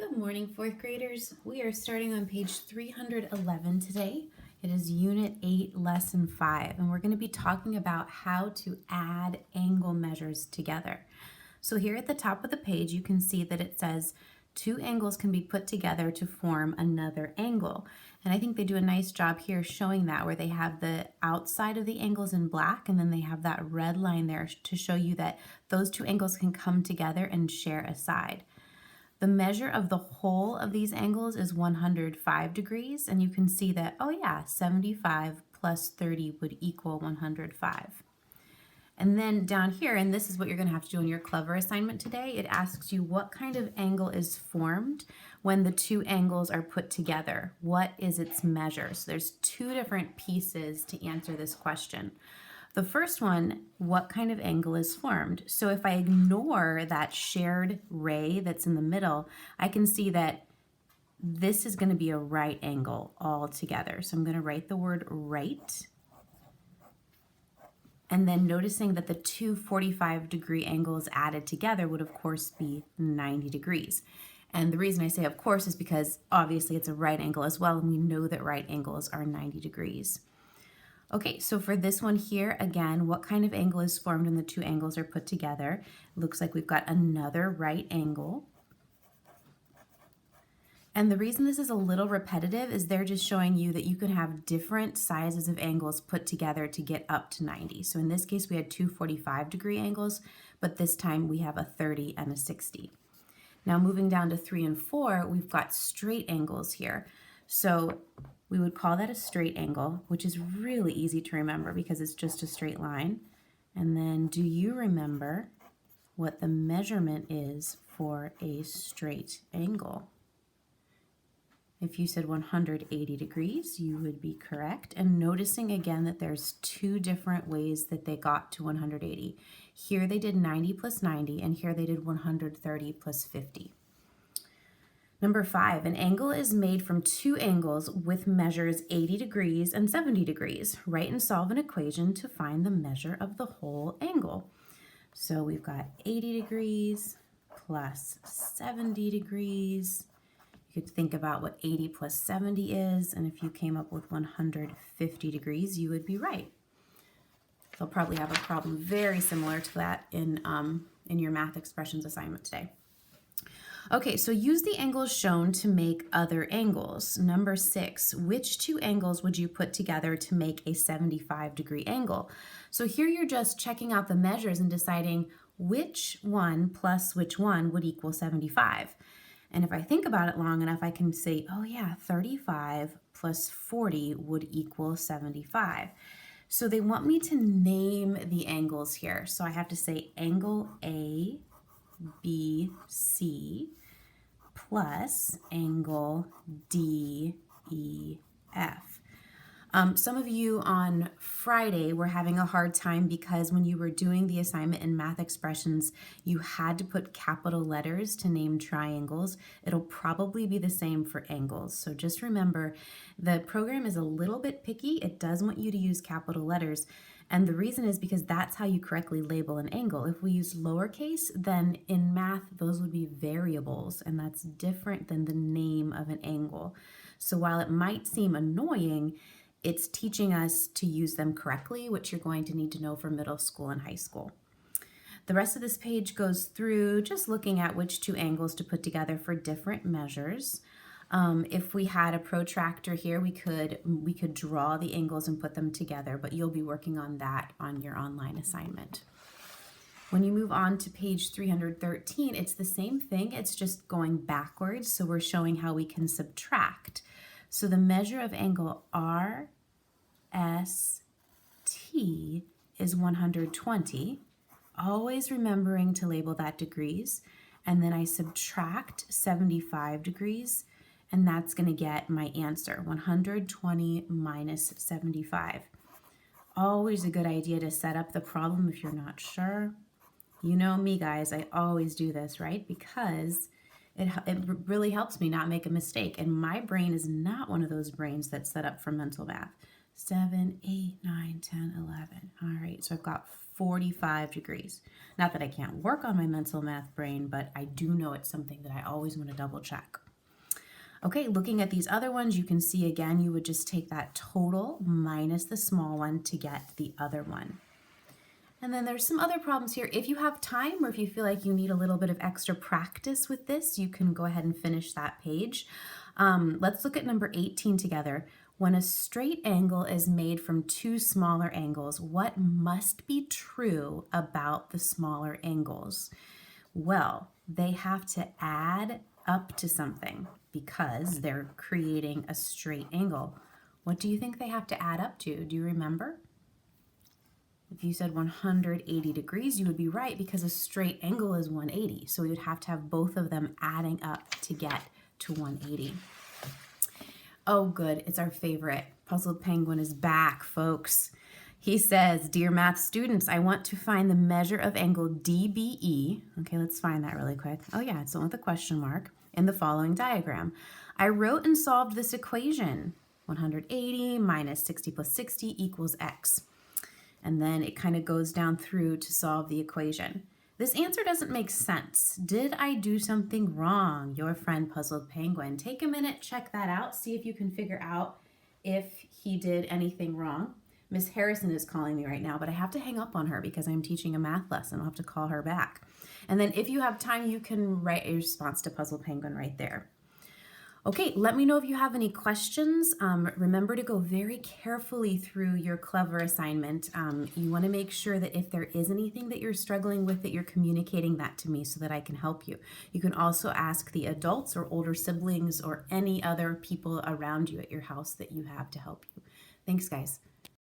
Good morning, fourth graders. We are starting on page 311 today. It is Unit 8, Lesson 5, and we're going to be talking about how to add angle measures together. So here at the top of the page, you can see that it says two angles can be put together to form another angle. And I think they do a nice job here showing that, where they have the outside of the angles in black, and then they have that red line there to show you that those two angles can come together and share a side. The measure of the whole of these angles is 105 degrees, and you can see that, oh yeah, 75 plus 30 would equal 105. And then down here, and this is what you're going to have to do in your Clever assignment today, it asks you what kind of angle is formed when the two angles are put together. What is its measure? So there's two different pieces to answer this question. The first one, what kind of angle is formed? So if I ignore that shared ray that's in the middle, I can see that this is going to be a right angle all together. So I'm going to write the word right. And then noticing that the two 45-degree angles added together would, of course, be 90 degrees. And the reason I say of course is because obviously it's a right angle as well, and we know that right angles are 90 degrees. Okay, so for this one here, again, what kind of angle is formed when the two angles are put together? It looks like we've got another right angle. And the reason this is a little repetitive is they're just showing you that you can have different sizes of angles put together to get up to 90. So in this case, we had two 45-degree angles, but this time we have a 30 and a 60. Now moving down to 3 and 4, we've got straight angles here. So we would call that a straight angle, which is really easy to remember because it's just a straight line. And then do you remember what the measurement is for a straight angle? If you said 180 degrees, you would be correct. And noticing again that there's two different ways that they got to 180. Here they did 90 plus 90, and here they did 130 plus 50. Number 5, an angle is made from two angles with measures 80 degrees and 70 degrees. Write and solve an equation to find the measure of the whole angle. So we've got 80 degrees plus 70 degrees. You could think about what 80 plus 70 is, and if you came up with 150 degrees, you would be right. They'll probably have a problem very similar to that in your math expressions assignment today. Okay, so use the angles shown to make other angles. Number 6, which two angles would you put together to make a 75-degree angle? So here you're just checking out the measures and deciding which one plus which one would equal 75. And if I think about it long enough, I can say, oh yeah, 35 plus 40 would equal 75. So they want me to name the angles here. So I have to say angle A, B, C plus angle D, E, F. Some of you on Friday were having a hard time because when you were doing the assignment in math expressions, you had to put capital letters to name triangles. It'll probably be the same for angles. So just remember, the program is a little bit picky. It does want you to use capital letters. And the reason is because that's how you correctly label an angle. If we use lowercase, then in math, those would be variables, and that's different than the name of an angle. So while it might seem annoying, it's teaching us to use them correctly, which you're going to need to know for middle school and high school. The rest of this page goes through just looking at which two angles to put together for different measures. If we had a protractor here, we could draw the angles and put them together, but you'll be working on that on your online assignment. When you move on to page 313, it's the same thing, it's just going backwards, so we're showing how we can subtract. So the measure of angle RST is 120, always remembering to label that degrees, and then I subtract 75 degrees, and that's going to get my answer, 120 minus 75. Always a good idea to set up the problem if you're not sure. You know me, guys, I always do this, right? Because it really helps me not make a mistake, and my brain is not one of those brains that's set up for mental math. 7, 8, 9, 10, 11. All right, so I've got 45 degrees. Not that I can't work on my mental math brain, but I do know it's something that I always want to double check. Okay, looking at these other ones, you can see again, you would just take that total minus the small one to get the other one. And then there's some other problems here. If you have time or if you feel like you need a little bit of extra practice with this, you can go ahead and finish that page. Let's look at number 18 together. When a straight angle is made from two smaller angles, what must be true about the smaller angles? Well, they have to add up to something because they're creating a straight angle. What do you think they have to add up to? Do you remember? If you said 180 degrees, you would be right because a straight angle is 180. So we would have to have both of them adding up to get to 180. Oh, good. It's our favorite. Puzzled Penguin is back, folks. He says, "Dear math students, I want to find the measure of angle DBE." Okay, let's find that really quick. Oh yeah, it's the one with a question mark in the following diagram. I wrote and solved this equation. 180 minus 60 plus 60 equals X. And then it kind of goes down through to solve the equation. This answer doesn't make sense. Did I do something wrong? Your friend Puzzled Penguin. Take a minute, check that out, see if you can figure out if he did anything wrong. Miss Harrison is calling me right now, but I have to hang up on her because I'm teaching a math lesson. I'll have to call her back. And then if you have time, you can write a response to Puzzled Penguin right there. Okay, let me know if you have any questions. Remember to go very carefully through your Clever assignment. You want to make sure that if there is anything that you're struggling with, that you're communicating that to me so that I can help you. You can also ask the adults or older siblings or any other people around you at your house that you have to help you. Thanks, guys.